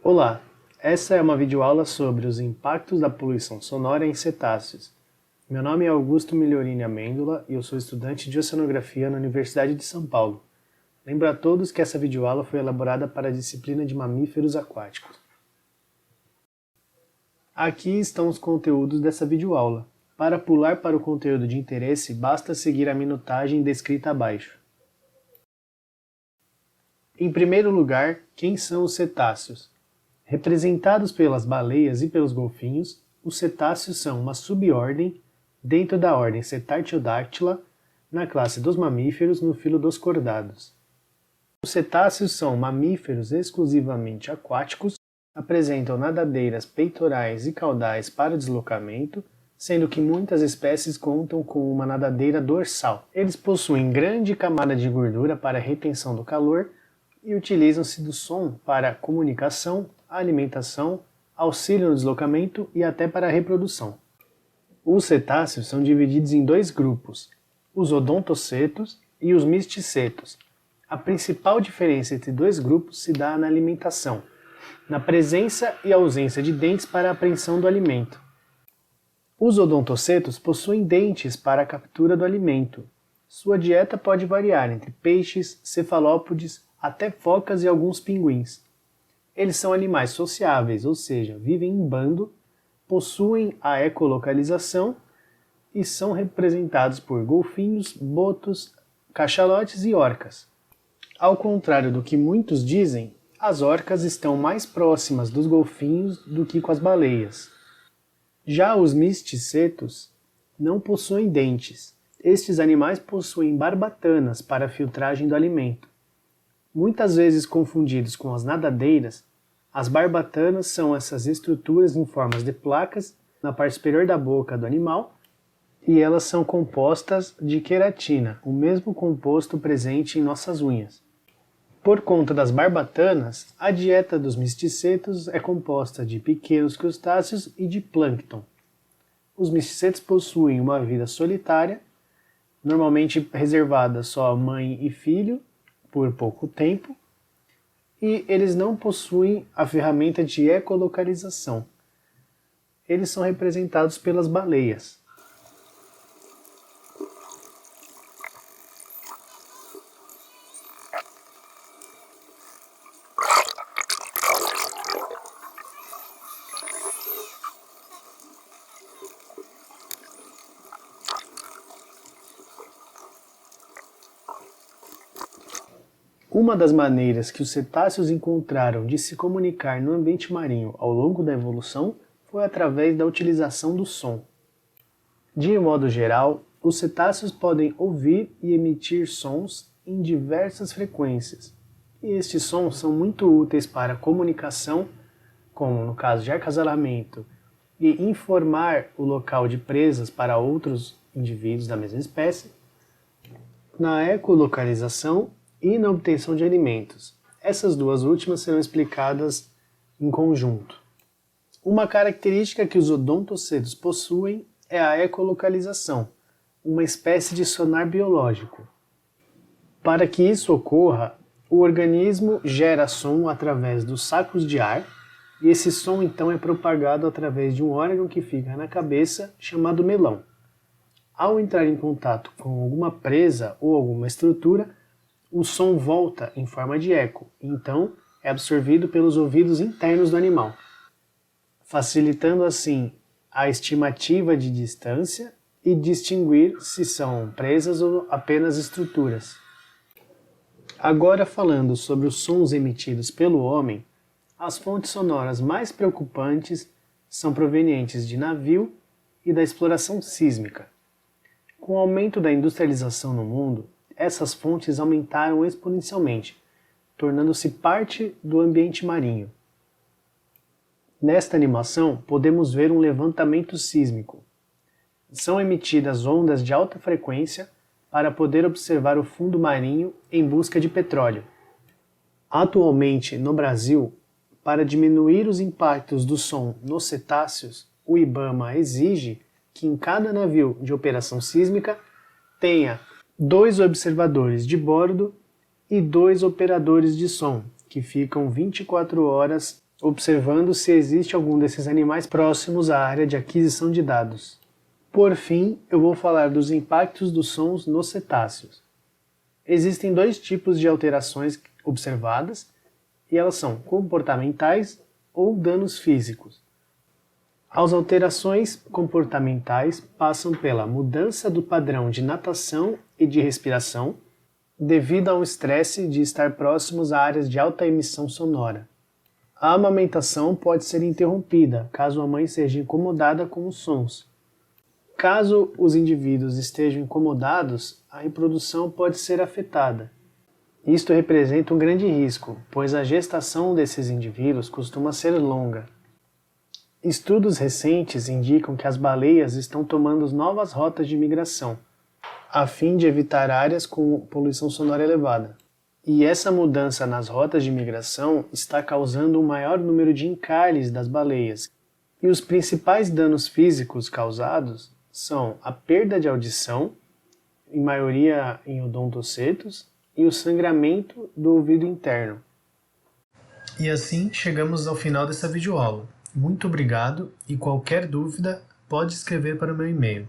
Olá, essa é uma videoaula sobre os impactos da poluição sonora em cetáceos. Meu nome é Augusto Migliorini Amêndola e eu sou estudante de Oceanografia na Universidade de São Paulo. Lembro a todos que essa videoaula foi elaborada para a disciplina de mamíferos aquáticos. Aqui estão os conteúdos dessa videoaula. Para pular para o conteúdo de interesse, basta seguir a minutagem descrita abaixo. Em primeiro lugar, quem são os cetáceos? Representados pelas baleias e pelos golfinhos, os cetáceos são uma subordem dentro da ordem Cetartiodactyla, na classe dos mamíferos, no filo dos cordados. Os cetáceos são mamíferos exclusivamente aquáticos, apresentam nadadeiras peitorais e caudais para deslocamento, sendo que muitas espécies contam com uma nadadeira dorsal. Eles possuem grande camada de gordura para retenção do calor e utilizam-se do som para comunicação, alimentação, auxílio no deslocamento e até para a reprodução. Os cetáceos são divididos em dois grupos, os odontocetos e os misticetos. A principal diferença entre dois grupos se dá na alimentação, na presença e ausência de dentes para a apreensão do alimento. Os odontocetos possuem dentes para a captura do alimento. Sua dieta pode variar entre peixes, cefalópodes, até focas e alguns pinguins. Eles são animais sociáveis, ou seja, vivem em bando, possuem a ecolocalização e são representados por golfinhos, botos, cachalotes e orcas. Ao contrário do que muitos dizem, as orcas estão mais próximas dos golfinhos do que com as baleias. Já os misticetos não possuem dentes. Estes animais possuem barbatanas para a filtragem do alimento. Muitas vezes confundidos com as nadadeiras, as barbatanas são essas estruturas em formas de placas na parte superior da boca do animal e elas são compostas de queratina, o mesmo composto presente em nossas unhas. Por conta das barbatanas, a dieta dos misticetos é composta de pequenos crustáceos e de plâncton. Os misticetos possuem uma vida solitária, normalmente reservada só a mãe e filho, por pouco tempo, e eles não possuem a ferramenta de ecolocalização. Eles são representados pelas baleias. Uma das maneiras que os cetáceos encontraram de se comunicar no ambiente marinho ao longo da evolução foi através da utilização do som. De modo geral, os cetáceos podem ouvir e emitir sons em diversas frequências, e estes sons são muito úteis para comunicação, como no caso de acasalamento, e informar o local de presas para outros indivíduos da mesma espécie, na ecolocalização e na obtenção de alimentos. Essas duas últimas serão explicadas em conjunto. Uma característica que os odontocetos possuem é a ecolocalização, uma espécie de sonar biológico. Para que isso ocorra, o organismo gera som através dos sacos de ar, e esse som então é propagado através de um órgão que fica na cabeça, chamado melão. Ao entrar em contato com alguma presa ou alguma estrutura, o som volta em forma de eco, então é absorvido pelos ouvidos internos do animal, facilitando assim a estimativa de distância e distinguir se são presas ou apenas estruturas. Agora falando sobre os sons emitidos pelo homem, as fontes sonoras mais preocupantes são provenientes de navio e da exploração sísmica. Com o aumento da industrialização no mundo, essas fontes aumentaram exponencialmente, tornando-se parte do ambiente marinho. Nesta animação, podemos ver um levantamento sísmico. São emitidas ondas de alta frequência para poder observar o fundo marinho em busca de petróleo. Atualmente, no Brasil, para diminuir os impactos do som nos cetáceos, o IBAMA exige que em cada navio de operação sísmica tenha 2 observadores de bordo e 2 operadores de som, que ficam 24 horas observando se existe algum desses animais próximos à área de aquisição de dados. Por fim, eu vou falar dos impactos dos sons nos cetáceos. Existem dois tipos de alterações observadas, e elas são comportamentais ou danos físicos. As alterações comportamentais passam pela mudança do padrão de natação e de respiração, devido ao estresse de estar próximos a áreas de alta emissão sonora. A amamentação pode ser interrompida caso a mãe seja incomodada com os sons. Caso os indivíduos estejam incomodados, a reprodução pode ser afetada. Isto representa um grande risco, pois a gestação desses indivíduos costuma ser longa. Estudos recentes indicam que as baleias estão tomando novas rotas de migração, a fim de evitar áreas com poluição sonora elevada. E essa mudança nas rotas de migração está causando um maior número de encares das baleias. E os principais danos físicos causados são a perda de audição, em maioria em odontocetos, e o sangramento do ouvido interno. E assim chegamos ao final dessa videoaula. Muito obrigado e qualquer dúvida pode escrever para o meu e-mail.